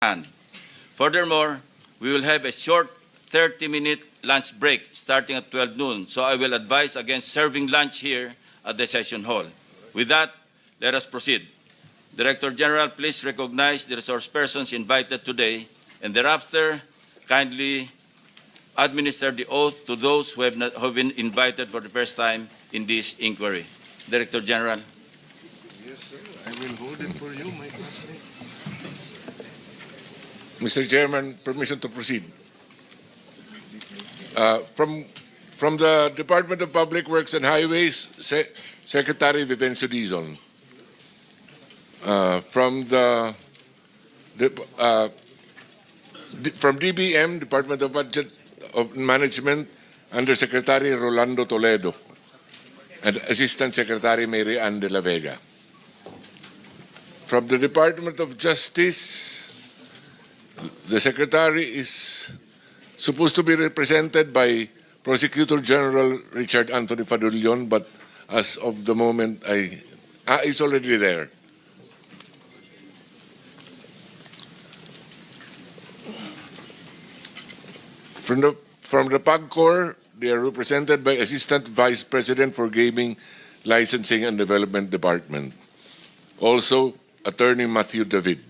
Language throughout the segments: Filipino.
hand. Furthermore, we will have a short 30-minute lunch break starting at 12 noon, so I will advise against serving lunch here at the session hall. With that, let us proceed. Director General, please recognize the resource persons invited today, and thereafter, kindly administer the oath to those who have been invited for the first time in this inquiry. Director General. Yes, sir. I will hold it for you, my classmate. Mr. Chairman, permission to proceed. From the Department of Public Works and Highways, Secretary Vivencio Dizon. From DBM, Department of Budget of Management, Undersecretary Rolando Toledo, and Assistant Secretary Mary Ann de la Vega. From the Department of Justice, the Secretary is supposed to be represented by Prosecutor General Richard Anthony Fadulyon, but as of the moment, he's already there. From the PAGCOR, they are represented by Assistant Vice President for Gaming, Licensing and Development Department. Also, Attorney Matthew David.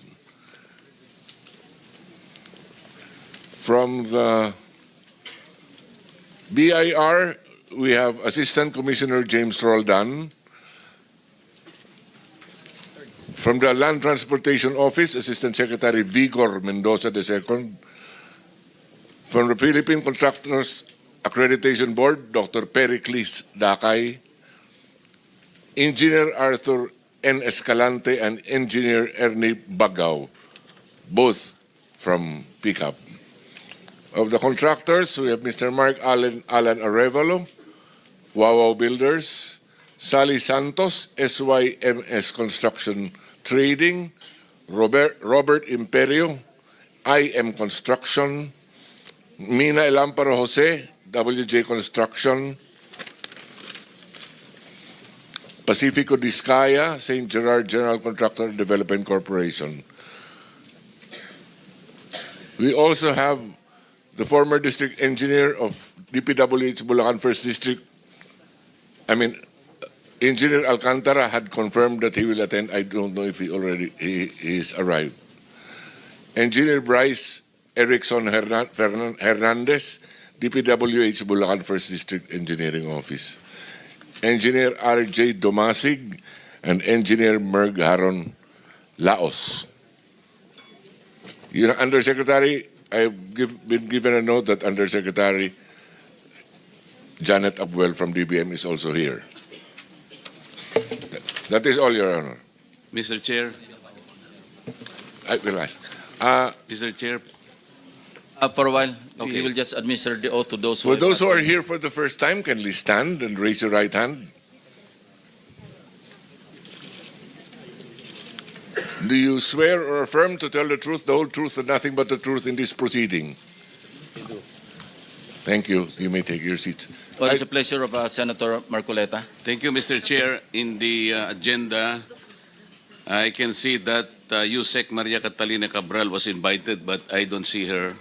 From the BIR, we have Assistant Commissioner James Roldan. From the Land Transportation Office, Assistant Secretary Vigor Mendoza II. From the Philippine Contractors Accreditation Board, Dr. Pericles Dakay. Engineer Arthur N. Escalante and Engineer Ernie Bagaw, both from PICAP. Of the contractors, we have Mr. Mark Alan Arevalo, Wawaw Builders, Sally Santos, SYMS Construction Trading, Robert Imperio, IM Construction, Mina Elamparo Jose, WJ Construction, Pacifico Discaya, St. Gerard General Contractor Development Corporation. We also have the former district engineer of DPWH Bulacan 1st District, Engineer Alcantara had confirmed that he will attend. I don't know if he's arrived. Engineer Bryce Erickson Hernandez, DPWH Bulacan 1st District Engineering Office. Engineer R.J. Domasig and Engineer Merg Haron Laos. Undersecretary, I've been given a note that Undersecretary Janet Abuel from DBM is also here. That is all, Your Honor. Mr. Chair. I will ask. Mr. Chair. For a while, Okay. we will just administer the oath to those For those who are here for the first time, kindly stand and raise your right hand. Do you swear or affirm to tell the truth, the whole truth, and nothing but the truth in this proceeding? Thank you. You may take your seats. Well, it's a pleasure of Senator Marcoleta. Thank you, Mr. Chair. In the agenda, I can see that Yusek Maria Catalina Cabral was invited, but I don't see her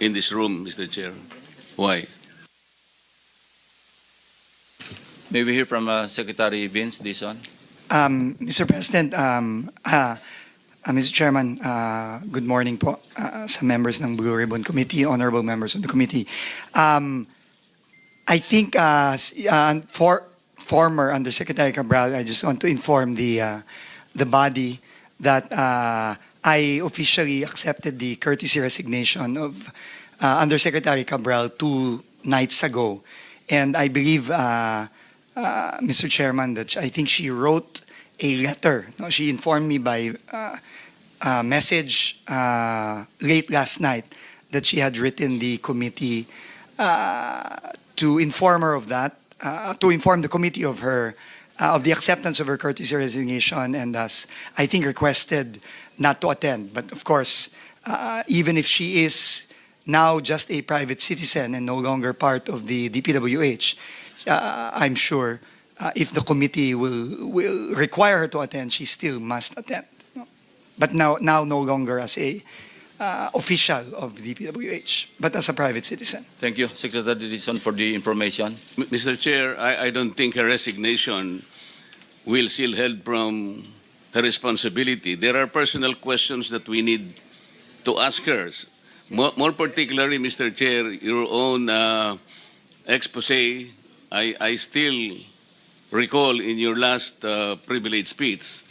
in this room, Mr. Chair. Why? May we hear from Secretary Vince Dizon? Mr. President, Mr. Chairman, good morning po sa members ng Blue Ribbon Committee, honorable members of the committee. I think for former Undersecretary Cabral, I just want to inform the body that I officially accepted the courtesy resignation of Undersecretary Cabral 2 nights ago. And I believe, Mr. Chairman, that I think she wrote a letter. No, she informed me by message late last night that she had written the committee to inform her of that, to inform the committee of her of the acceptance of her courtesy resignation, and thus I think requested not to attend. But of course, even if she is now just a private citizen and no longer part of the DPWH, I'm sure if the committee will require her to attend, she still must attend. No? but now no longer as a official of DPWH, but as a private citizen. Thank you, Secretary Dizon, for the information. Mr. Chair, I don't think her resignation will shield her from her responsibility. There are personal questions that we need to ask her. More particularly, Mr. Chair, your own expose, I still recall in your last privilege speech,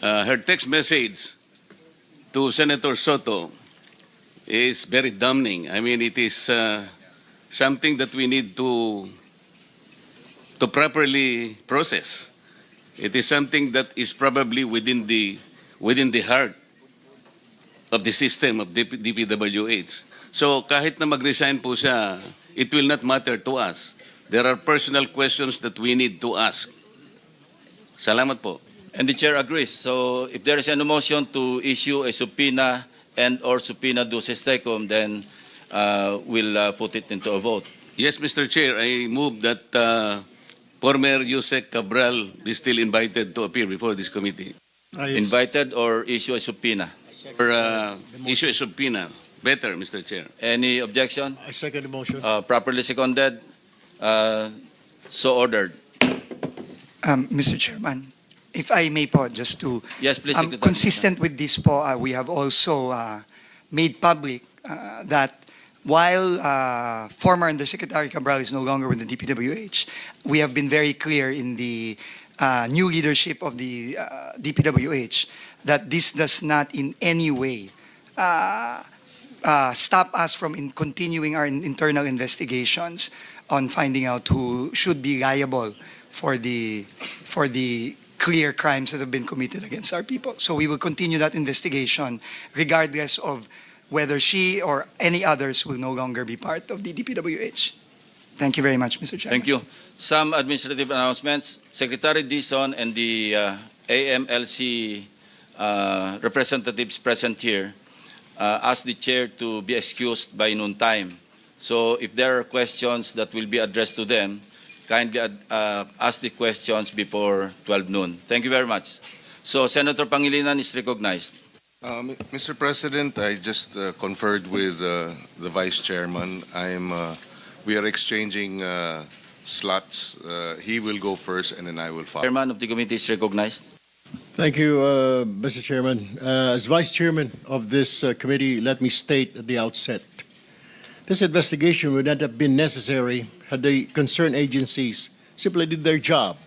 her text message to Senator Soto is very damning. I mean, it is something that we need to properly process. It is something that is probably within the heart of the system of DPWH. So kahit na mag-resign po siya, it will not matter to us. There are personal questions that we need to ask. Salamat po. And the chair agrees. So if there is an motion to issue a subpoena and/or subpoena duces tecum, then we'll put it into a vote. Yes, Mr. Chair, I move that former Yusek Cabral be still invited to appear before this committee. Invited or issue a subpoena? Or issue a subpoena. Better, Mr. Chair. Any objection? I second the motion. Properly seconded. So ordered. Mr. Chairman, if I may po, just to Yes, please, Secretary. consistent with this po, we have also made public that while former Undersecretary Cabral is no longer with the DPWH, we have been very clear in the new leadership of the DPWH that this does not in any way stop us from continuing our internal investigations on finding out who should be liable for the clear crimes that have been committed against our people. So we will continue that investigation regardless of whether she or any others will no longer be part of the DPWH. Thank you very much, Mr. Chairman. Thank you. Some administrative announcements. Secretary Dizon and the AMLC representatives present here asked the chair to be excused by noon time. So if there are questions that will be addressed to them, kindly ask the questions before 12 noon. Thank you very much. So Senator Pangilinan is recognized. Mr. President, I just conferred with the Vice Chairman. We are exchanging slots. He will go first and then I will follow. Chairman of the committee is recognized. Thank you, Mr. Chairman. As Vice Chairman of this committee, let me state at the outset, this investigation would not have been necessary had the concerned agencies simply did their job.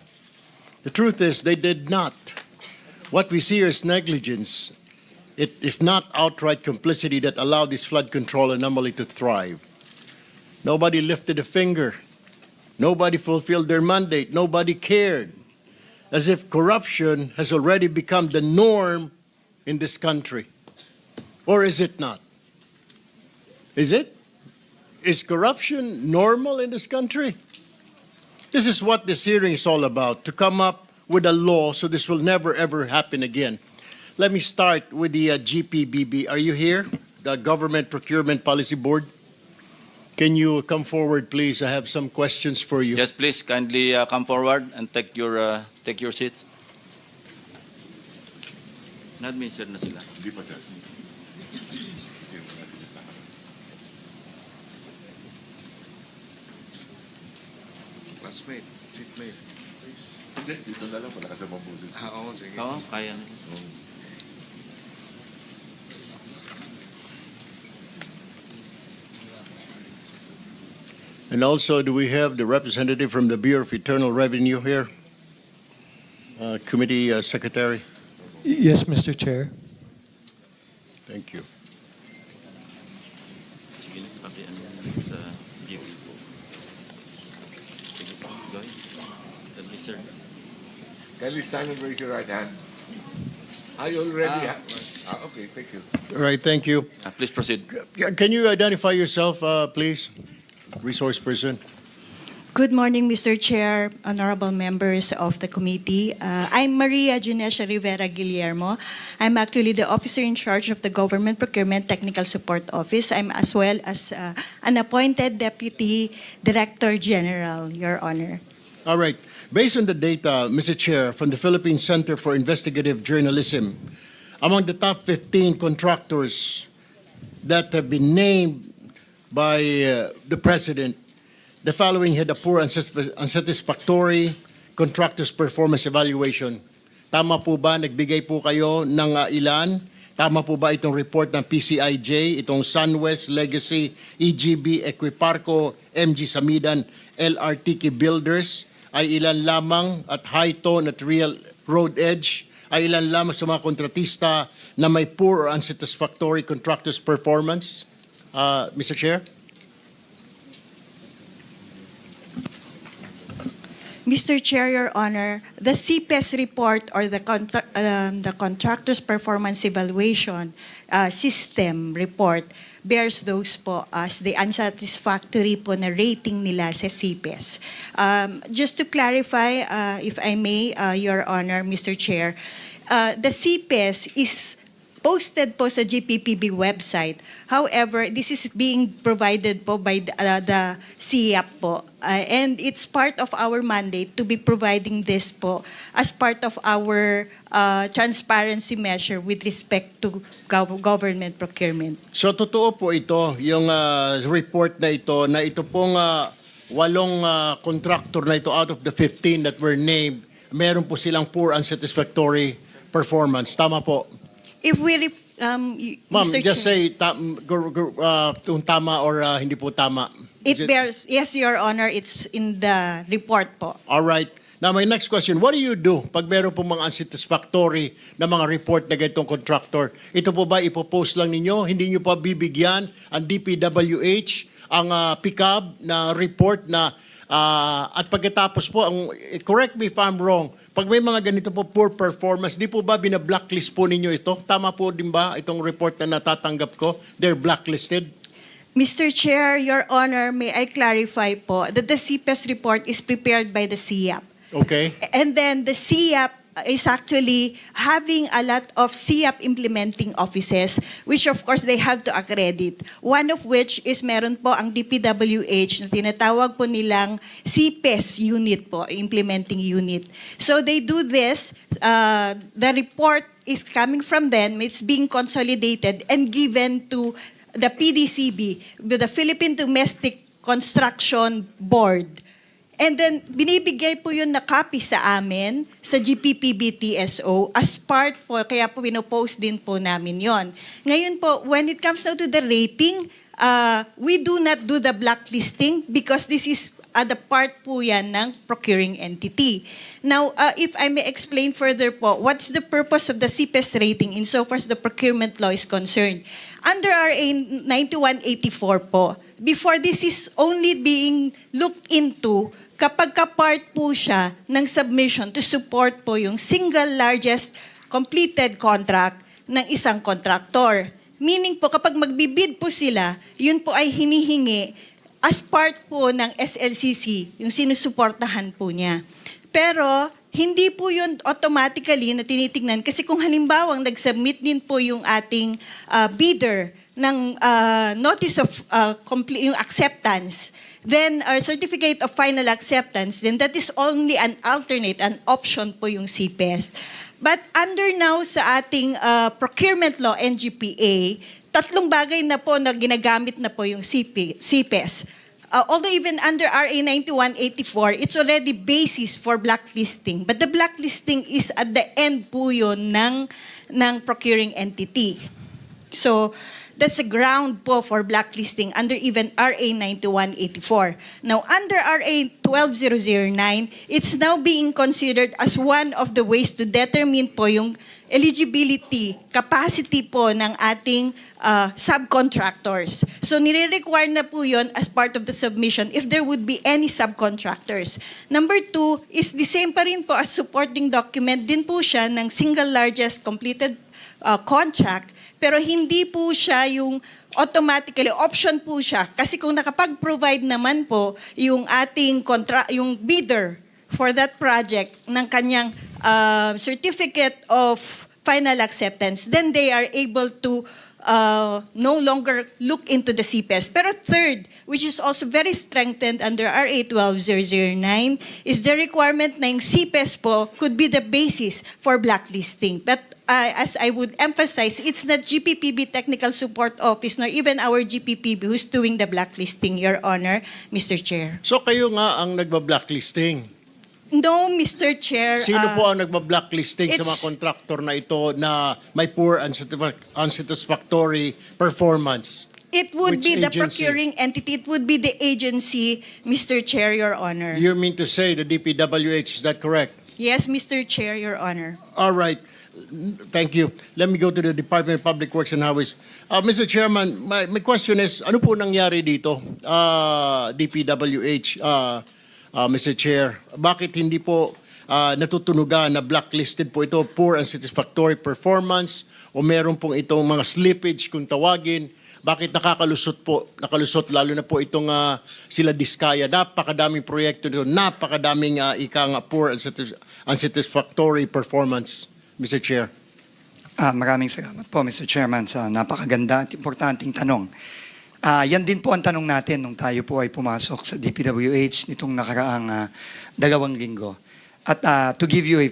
The truth is they did not. What we see is negligence, if not outright complicity, that allowed this flood control anomaly to thrive. Nobody lifted a finger. Nobody fulfilled their mandate. Nobody cared. As if corruption has already become the norm in this country. Or is it not? Is it? Is corruption normal in this country? This is what this hearing is all about, to come up with a law so this will never ever happen again. Let me start with the GPBB. Are you here? The Government Procurement Policy Board? Can you come forward, please? I have some questions for you. Yes, please, kindly come forward and take your seats. Na-administer na sila. Hindi pa, sir. Classmate, seatmate. Hindi, dito na lang, wala ka sa mabusin. Oo, sige. Oo, kaya na. And also, do we have the representative from the Bureau of Internal Revenue here? Committee Secretary? Yes, Mr. Chair. Thank you. Sige na, pakian na sa GP po. Sige, go ahead. Administer. Kindly stand and raise your right hand. I already have. Okay, thank you. All right, thank you. Please proceed. Can you identify yourself, please? Resource person. Good morning, Mr. Chair, honorable members of the committee. I'm Maria Ginesha Rivera Guillermo. I'm actually the officer in charge of the Government Procurement Technical Support Office. I'm as well as an appointed Deputy Director General, Your Honor. All right. Based on the data, Mr. Chair, from the Philippine Center for Investigative Journalism, among the top 15 contractors that have been named by the President, the following had a poor unsatisfactory contractor's performance evaluation. Tama po ba? Nagbigay po kayo ng ilan? Tama po ba itong report ng PCIJ, itong SunWest, Legacy, EGB, Equiparco, MG Samidan, LRTK Builders, ay ilan lamang at High Tone at Real Road Edge, ay ilan lamang sa mga kontratista na may poor or unsatisfactory contractor's performance? Mr. Chair? Mr. Chair, Your Honor, the CPES report or the Contractor's Performance Evaluation System report bears those po as the unsatisfactory po na rating nila sa CPES. Just to clarify, if I may, Your Honor, Mr. Chair, the CPES is posted po sa GPPB website. However, this is being provided po by the CIAP po. And it's part of our mandate to be providing this po as part of our transparency measure with respect to government procurement. So totoo po ito, yung report na ito pong 8 contractor na ito out of the 15 that were named, meron po silang poor unsatisfactory performance. Tama po? If we, Ma'am, Mr. just Chair, say kung tama or hindi po tama. it bears, yes, Your Honor, it's in the report po. All right. Now, my next question, what do you do pag meron po mga unsatisfactory na mga report na ganitong contractor? Ito po ba ipopost lang ninyo? Hindi nyo pa bibigyan ang DPWH, ang PICAB na report na at pagkatapos po, correct me if I'm wrong, pag may mga ganito po poor performance, di po ba bina-blacklist po ninyo ito? Tama po din ba itong report na natatanggap ko? They're blacklisted? Mr. Chair, Your Honor, may I clarify po that the CPES report is prepared by the CIAP. Okay. And then the CIAP is actually having a lot of CIAP implementing offices, which of course they have to accredit. One of which is meron po ang DPWH na tinatawag po nilang CPES unit po, implementing unit. So they do this, the report is coming from them, it's being consolidated and given to the PDCB, the Philippine Domestic Construction Board. And then, binibigay po yun na copy sa amin, sa GPPB TSO, as part po, kaya po pinopost din po namin yon. Ngayon po, when it comes now to the rating, we do not do the blacklisting because this is the part po yan ng procuring entity. Now, if I may explain further po, what's the purpose of the CPES rating insofar as the procurement law is concerned? Under RA 9184 po, before this is only being looked into kapag ka-part po siya ng submission to support po yung single largest completed contract ng isang contractor. Meaning po, kapag magbibid po sila, yun po ay hinihingi as part po ng SLCC, yung sinusuportahan po niya. Pero, hindi po yun automatically na tinitingnan kasi kung halimbawang nag-submit din po yung ating bidder ng notice of yung acceptance, then our certificate of final acceptance, then that is only an alternate, an option po yung CPES. But under now sa ating procurement law, NGPA, 3 bagay na po na ginagamit na po yung CPES. Although even under RA 9184, it's already basis for blacklisting. But the blacklisting is at the end po yun ng procuring entity. So, that's a ground po for blacklisting under even RA 9184. Now, under RA 12009, it's now being considered as one of the ways to determine po yung eligibility, capacity po ng ating subcontractors. So, nire-require na po yun as part of the submission if there would be any subcontractors. Number 2 is the same pa rin po as supporting document din po siya ng single largest completed contract, pero hindi po siya yung automatically, option po siya. Kasi kung nakapag-provide naman po yung ating yung bidder for that project ng kanyang certificate of final acceptance, then they are able to no longer look into the CPES. Pero third, which is also very strengthened under RA 12009, is the requirement na yung CPES po could be the basis for blacklisting. But as I would emphasize, it's not GPPB Technical Support Office nor even our GPPB who's doing the blacklisting, Your Honor, Mr. Chair. So kayo nga ang nagba-blacklisting. No, Mr. Chair. Sino po ang nagba-blacklisting sa mga it's- kontraktor na ito na may poor unsatisfactory performance? It would Which be the agency? procuring entity. It would be the agency, Mr. Chair, Your Honor. You mean to say the DPWH, is that correct? Yes, Mr. Chair, Your Honor. All right. Thank you. Let me go to the Department of Public Works and Highways. Mr. Chairman, my question is, ano po nangyari dito, DPWH, Mr. Chair? Bakit hindi po natutunugan na blacklisted po ito, poor and satisfactory performance, o meron pong itong mga slippage kung tawagin? Bakit nakalusot lalo na po itong sila Diskaya? Napakadaming proyekto dito, napakadaming poor and unsatisfactory performance, Mr. Chair. Maraming salamat po, Mr. Chairman, sa napakaganda at importanteng tanong. Yan din po ang tanong natin nung tayo po ay pumasok sa DPWH nitong nakaraang 2 linggo. At to give you a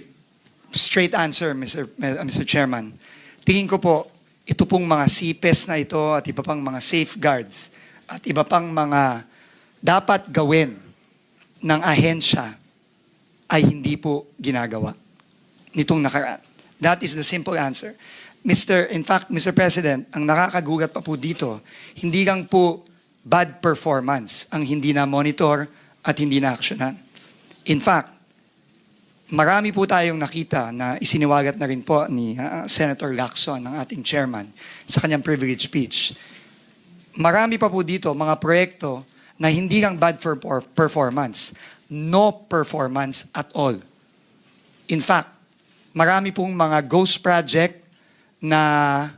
straight answer, Mr. Chairman, tingin ko po, ito pong mga CPES na ito at iba pang mga safeguards at iba pang mga dapat gawin ng ahensya ay hindi po ginagawa nitong nakaraan. That is the simple answer. In fact, Mr. President, ang nakakagulat pa po dito, hindi lang po bad performance ang hindi na monitor at hindi na aksyonan. In fact, marami po tayong nakita na isiniwagat na rin po ni Senator Lacson, ang ating chairman, sa kanyang privilege speech. Marami pa po dito mga proyekto na hindi lang bad for performance, no performance at all. In fact, marami pong mga ghost project na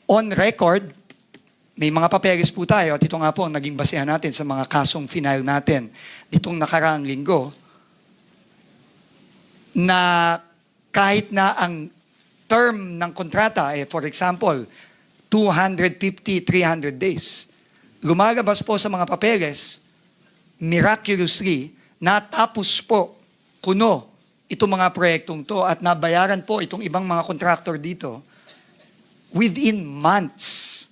on record, may mga papeles po tayo, at ito nga po ang naging basehan natin sa mga kasong final natin ditong nakaraang linggo, na kahit na ang term ng kontrata, for example, 250, 300 days, lumalabas po sa mga papeles, miraculously, natapos po kuno itong mga proyektong to at nabayaran po itong ibang mga contractor dito within months.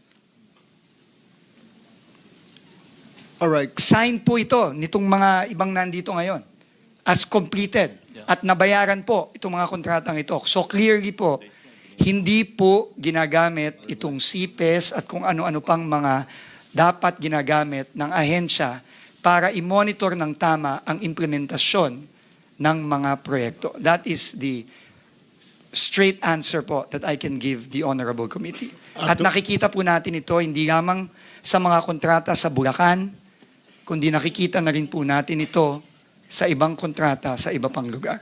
Alright. Sign po ito nitong mga ibang nandito ngayon as completed at nabayaran po itong mga kontratang ito. So clearly po, hindi po ginagamit itong CPES at kung ano-ano pang mga dapat ginagamit ng ahensya para i-monitor ng tama ang implementasyon ng mga proyekto. That is the straight answer po that I can give the Honorable Committee. At nakikita po natin ito hindi lamang sa mga kontrata sa Bulacan, kundi nakikita na rin po natin ito sa ibang kontrata sa iba pang lugar.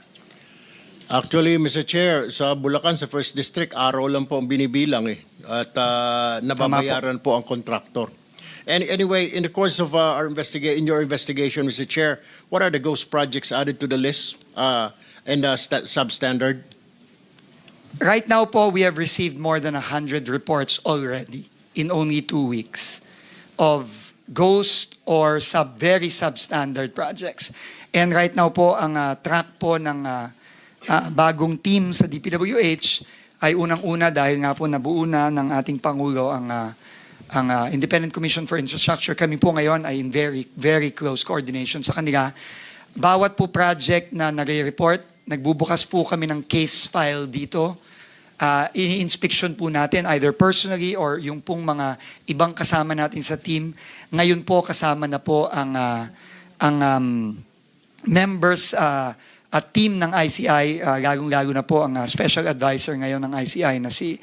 Actually, Mr. Chair, sa Bulacan, sa First District, araw lang po ang binibilang eh. At nababayaran po ang kontraktor. Anyway, in the course of in your investigation, Mr. Chair, what are the ghost projects added to the list and substandard? Right now po, we have received more than 100 reports already in only 2 weeks of ghost or very substandard projects. And right now po, ang track po ng bagong team sa DPWH ay unang-una dahil nga po nabuo na ng ating Pangulo ang Independent Commission for Infrastructure. Kami po ngayon ay in very, very close coordination sa kanila. Bawat po project na nare-report, nagbubukas po kami ng case file dito. Ini-inspection po natin either personally or yung pong mga ibang kasama natin sa team. Ngayon po kasama na po ang members at team ng ICI, lalong-lalo na po ang special advisor ngayon ng ICI na si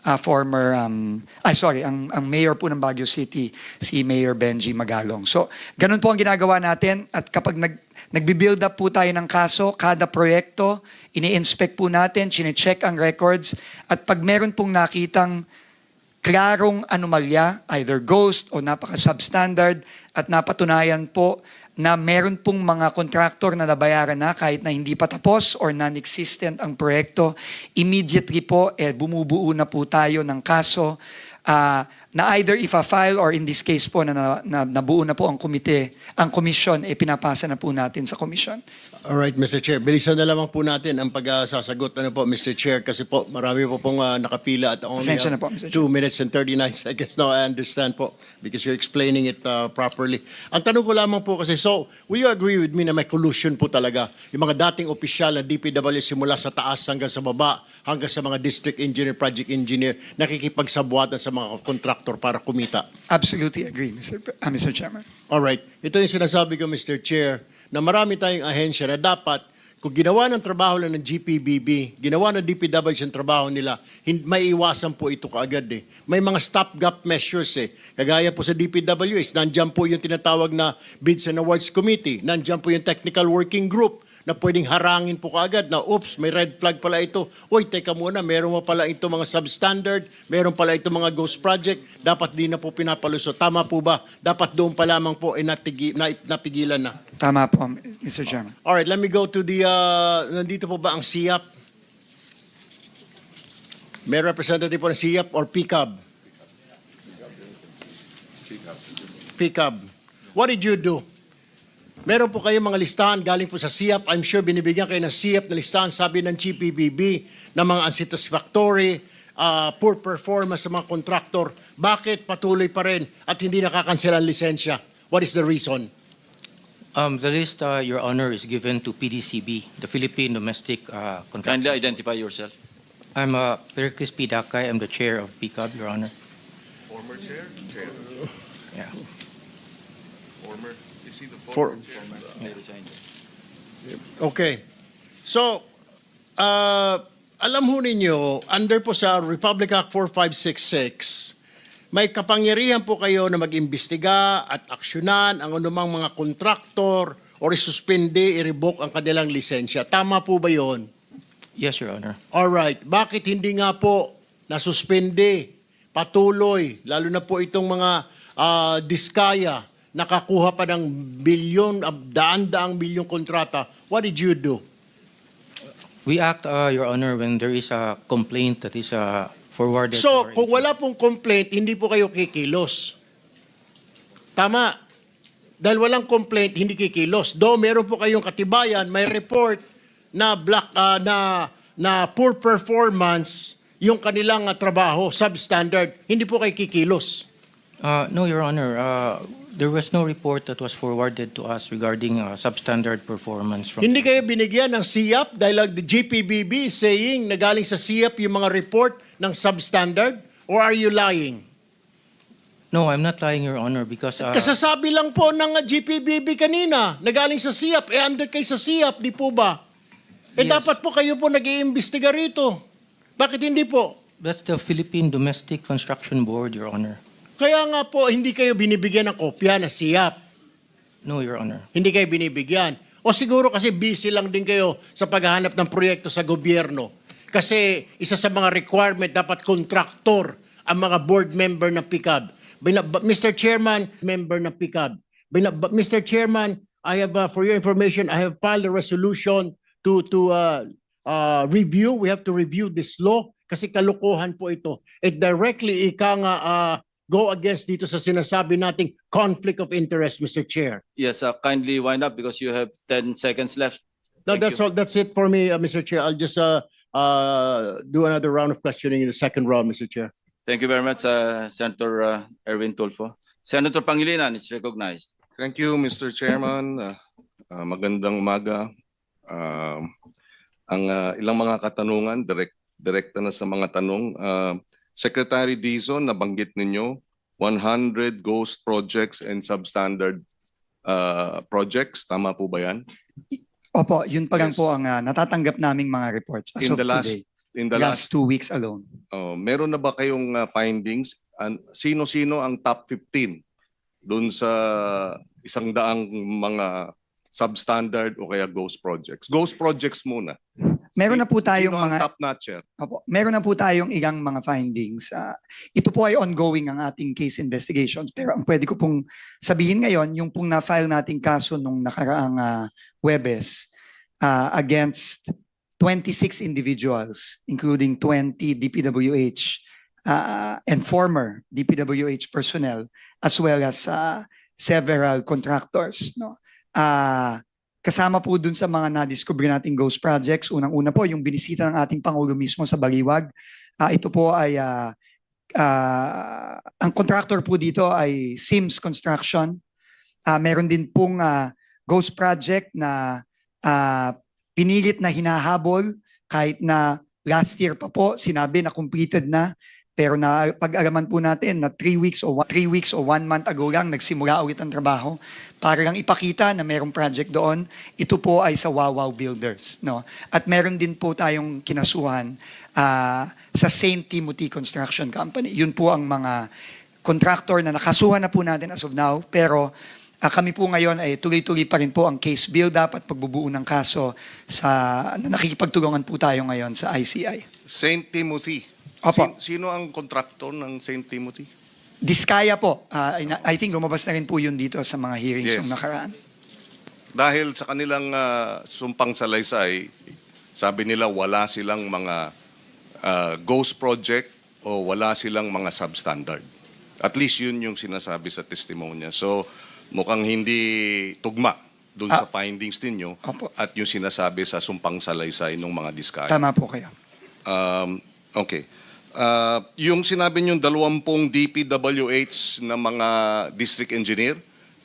ang mayor po ng Baguio City, si Mayor Benji Magalong. So, ganun po ang ginagawa natin at kapag nagbi-build up po tayo ng kaso, kada proyekto, ini-inspect po natin, chine-check ang records, at pag meron pong nakitang klarong anomalya, either ghost o napaka-substandard, at napatunayan po na meron pong mga kontraktor na nabayaran na kahit na hindi pa tapos or non-existent ang proyekto, immediately po bumubuo na po tayo ng kaso na either ifa-file or in this case po na nabuo na po ang komisyon, pinapasa na po natin sa komisyon. All right, Mr. Chair. Bilisan na lamang po natin ang pagsasagot Mr. Chair, kasi po marami po pong nakapila at only Pasensya na po, Mr. Chair. 2 minutes and 39 seconds. No, I understand po because you're explaining it properly. Ang tanong ko lamang po kasi, so, will you agree with me na may collusion po talaga? Yung mga dating opisyal na DPW simula sa taas hanggang sa baba, hanggang sa mga district engineer, project engineer, nakikipagsabuatan sa mga kontraktor para kumita. Absolutely agree, Mr. Chairman. Alright, ito yung sinasabi ko, Mr. Chair, na marami tayong ahensya na dapat, kung ginawa ng trabaho lang ng GPBB, ginawa ng DPWH ang trabaho nila, may iwasan po ito kaagad eh. May mga stopgap measures eh. Kagaya po sa DPWH, nandyan po yung tinatawag na Bids and Awards Committee, nandyan po yung Technical Working Group, na pwedeng harangin po kaagad na, oops, may red flag pala ito. Uy, teka muna, meron mo pala ito mga substandard, meron pala ito mga ghost project, dapat di na po pinapalusot. Tama po ba? Dapat doon pa lamang po napigilan na. Tama po, Mr. Chairman. Alright, let me go to the, nandito po ba ang SIAP? May representative po ng SIAP or PCAB? PCAB. What did you do? Meron po kayong mga listahan galing po sa SIAP. I'm sure binibigyan kayo ng SIAP na listahan, sabi ng GPBB, ng mga unsatisfactory, poor performance sa mga kontraktor. Bakit patuloy pa rin at hindi nakakansela ang lisensya? What is the reason? The list, Your Honor, is given to PDCB, the Philippine Domestic Contractors. Kindly identify yourself. I'm Pericles P. Dakay. I'm the chair of PCAB, Your Honor. Former chair? Chair. Yeah. Former. Is he the For- former chair? Okay. So, alam ho ninyo, under po sa Republic Act 4566, may kapangyarihan po kayo na mag-imbestiga at aksyonan ang anumang mga kontraktor o isuspende, i-revoke ang kanilang lisensya. Tama po ba yon? Yes, Your Honor. Alright. Bakit hindi nga po nasuspende, patuloy, lalo na po itong mga diskaya, nakakuha pa ng bilyon, daan-daang bilyong kontrata? What did you do? We act, Your Honor, when there is a complaint that is forwarded. to So, our kung agency. wala pong complaint, hindi po kayo kikilos. Tama. Dahil walang complaint, hindi kikilos. Though meron po kayong katibayan, may report na na poor performance yung kanilang trabaho, substandard, hindi po kayo kikilos. No, Your Honor. There was no report that was forwarded to us regarding substandard performance from. Hindi kayo binigyan ng SIAP dahil the GPBB is saying na galing sa SIAP yung mga report ng substandard? Or are you lying? No, I'm not lying, Your Honor, because Kasasabi lang po ng GPBB kanina na galing sa SIAP. Under kayo sa SIAP, di po ba? Yes. Dapat po kayo po nag-iimbestiga rito. Bakit hindi po? that's the Philippine Domestic Construction Board, Your Honor. Kaya nga po, hindi kayo binibigyan ng kopya na SIAP. No, Your Honor. Hindi kayo binibigyan. O siguro kasi busy lang din kayo sa paghahanap ng proyekto sa gobyerno. Kasi isa sa mga requirement, dapat kontraktor ang mga board member ng PCAB. Mr. Chairman, member ng PCAB. Mr. Chairman, I have, for your information, I have filed a resolution to review. We have to review this law kasi kalokohan po ito. It directly go against dito sa sinasabi nating conflict of interest, Mr. Chair. Yes, kindly wind up because you have 10 seconds left. No, Thank that's you. all. That's it for me, Mr. Chair. I'll just do another round of questioning in the second round, Mr. Chair. Thank you very much, Senator Erwin Tulfo. Senator Pangilinan is recognized. Thank you, Mr. Chairman. Magandang umaga. Ang ilang mga katanungan, direkta na sa mga tanong. Secretary Dizon, nabanggit ninyo, 100 ghost projects and substandard projects. Tama po ba yan? Opo, yun pa lang Yes. po ang natatanggap naming mga reports as of today. In the Last last, 2 weeks alone. meron na ba kayong findings? Sino-sino ang top 15 doon sa 100 mga substandard o kaya ghost projects? Ghost projects muna. Meron na po tayong Sino ang mga top notcher? Opo, meron na po tayong ilang mga findings. Ito po ay ongoing ang ating case investigations. Pero ang pwede ko pong sabihin ngayon, yung pong na-file nating kaso nung nakaraang Huwebes against 26 individuals, including 20 DPWH and former DPWH personnel, as well as several contractors. No? Kasama po dun sa mga na-discover nating ghost projects, unang-una po yung binisita ng ating Pangulo mismo sa Baliwag. Ito po ay, ang contractor po dito ay Sims Construction. Meron din pong ghost project na pinilit na hinahabol kahit na last year pa po sinabi na completed na. Pero na pag-alaman po natin na 3 weeks o 1 month ago lang nagsimula ulit ang trabaho para lang ipakita na merong project doon. Ito po ay sa Wawaw Builders. No? At meron din po tayong kinasuhan sa St. Timothy Construction Company. Yun po ang mga contractor na nakasuhan na po natin as of now. Pero kami po ngayon ay tuloy-tuloy pa rin po ang case build-up at pagbubuo ng kaso na nakikipagtulungan po tayo ngayon sa ICI. St. Timothy. Opo. Sino ang kontraktor ng St. Timothy? Diskaya po. I think lumabas na rin po yun dito sa mga hearings Yes. yung nakaraan. Dahil sa kanilang sumpang salaysay, sabi nila wala silang mga ghost project o wala silang mga substandard. At least yun yung sinasabi sa testimonya. So mukhang hindi tugma dun sa findings ninyo Opo. at yung sinasabi sa sumpang salaysay ng mga diskaya. Tama po kayo. Okay. Yung sinabi nyo 20 DPWH na mga district engineer,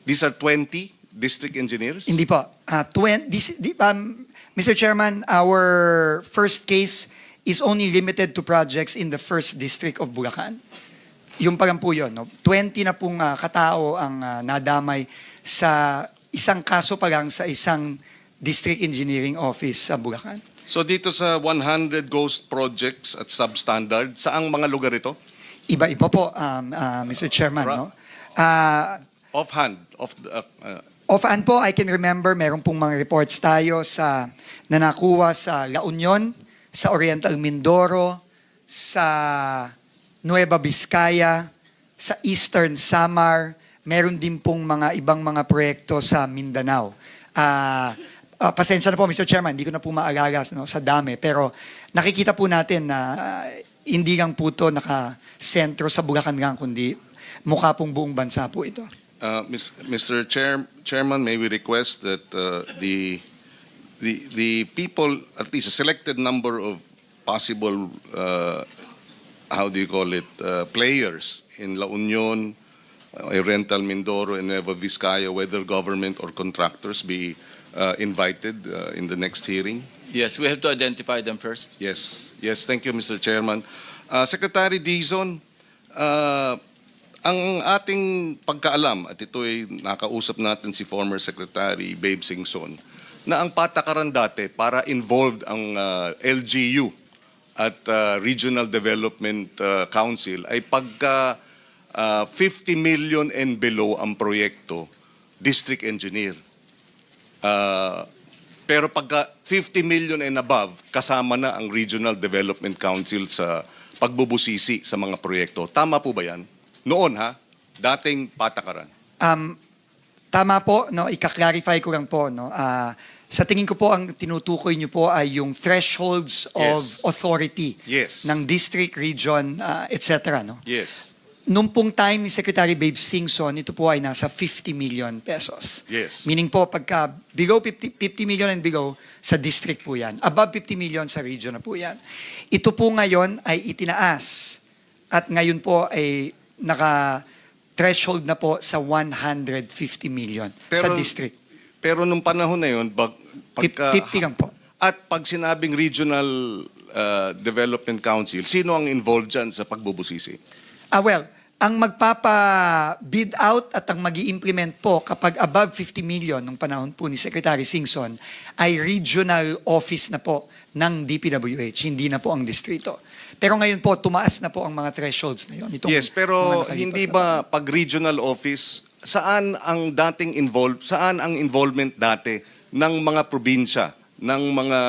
these are 20 district engineers? Hindi po. Mr. Chairman, our first case is only limited to projects in the 1st District of Bulacan. Yung pa lang po yun. No? 20 na pong katao ang nadamay sa isang kaso pa lang sa isang district engineering office sa Bulacan. So dito sa 100 ghost projects at substandard, saang mga lugar ito? Iba-iba po, Mr. Chairman. No? Offhand. Offhand po, I can remember, meron pong mga reports tayo na nakuha sa La Union, sa Oriental Mindoro, sa Nueva Vizcaya, sa Eastern Samar, meron din pong mga ibang mga proyekto sa Mindanao. Pasensya na po, Mr. Chairman, hindi ko na po maalala sa dami. Pero nakikita po natin na hindi lang po ito nakasentro sa Bulacan lang, kundi mukha pong buong bansa po ito. Mr. Chairman, may we request that the people, at least a selected number of possible, how do you call it, players in La Union, Oriental Mindoro, and Nueva Vizcaya, whether government or contractors, be invited in the next hearing? Yes, we have to identify them first. Yes. Yes, thank you, Mr. Chairman. Secretary Dizon, ang ating pagkaalam, at ito ay nakausap natin si former Secretary Babe Singson, na ang patakaran dati para involved ang LGU at Regional Development Council ay pagka 50 million and below ang proyekto, district engineer. Pero pagka 50 million and above, kasama na ang Regional Development Council sa pagbubusisi sa mga proyekto. Tama po ba yan? Noon dating patakaran. Tama po, no, ika-clarify ko lang po, no. Sa tingin ko po ang tinutukoy niyo po ay yung thresholds of authority ng district, region, etc. No? Yes. Nung pong time ni Secretary Babe Singson, ito po ay nasa 50 million pesos. Yes. Meaning po, pagka below 50 million and below, sa district po yan. Above 50 million sa region na po yan. Ito po ngayon ay itinaas. At ngayon po ay naka-threshold na po sa 150 million sa district. Pero nung panahon na yun, pagka... 50 lang po. At pag sinabing Regional Development Council, sino ang involved dyan sa pagbubusisi? Well, ang magpapa-bid out at ang mag-i-implement po kapag above 50 million nung panahon po ni Secretary Singson ay regional office na po ng DPWH, hindi na po ang distrito. Pero ngayon po, tumaas na po ang mga thresholds na yun. Yes, pero hindi ba pag regional office, saan ang involvement dati ng mga probinsya, ng mga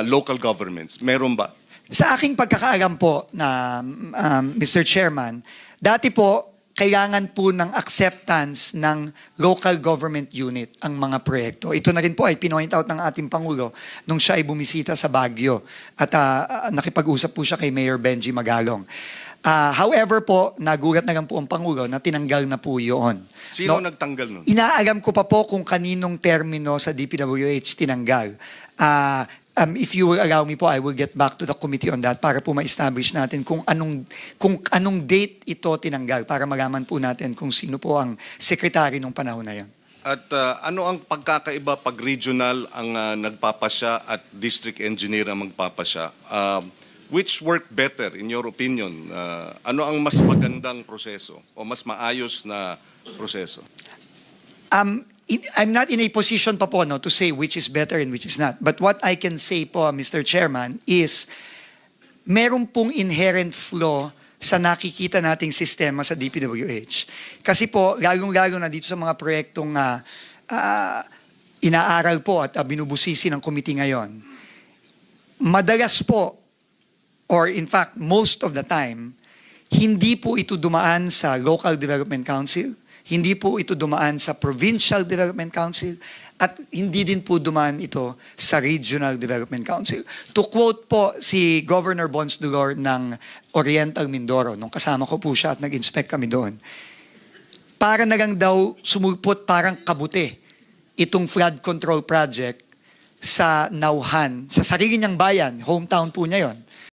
local governments? Meron ba? Sa aking pagkakaalam po na Mr. Chairman, dati po kailangan po ng acceptance ng local government unit ang mga proyekto. Ito na rin po ay pinoint out ng ating Pangulo nung siya ay bumisita sa Baguio at nakipag-usap po siya kay Mayor Benji Magalong. However po, nagulat na lang po ang Pangulo na tinanggal na po yun. Sino nagtanggal nun? Inaalam ko pa po kung kaninong termino sa DPWH tinanggal. If you will allow me po, I will get back to the committee on that para po ma-establish natin kung anong date ito tinanggal para malaman po natin kung sino po ang sekretary nung panahon na yan. At ano ang pagkakaiba pag regional ang nagpapasya at district engineer ang magpapasya? Which work better in your opinion? Ano ang mas magandang proseso o mas maayos na proseso? I'm not in a position pa po to say which is better and which is not. But what I can say po, Mr. Chairman, is meron pong inherent flaw sa nakikita nating sistema sa DPWH. Kasi po, lalong-lalo na dito sa mga proyektong inaaral po at binubusisi ng committee ngayon, madalas po, or in fact, most of the time, hindi po ito dumaan sa Local Development Council, hindi po ito dumaan sa Provincial Development Council, at hindi din po dumaan ito sa Regional Development Council. To quote po si Governor Bons Dulor ng Oriental Mindoro, nung kasama ko po siya at nag-inspect kami doon, para na lang daw sumulpot parang kabuti itong flood control project sa Nauhan, sa sarili niyang bayan, hometown po niya yon.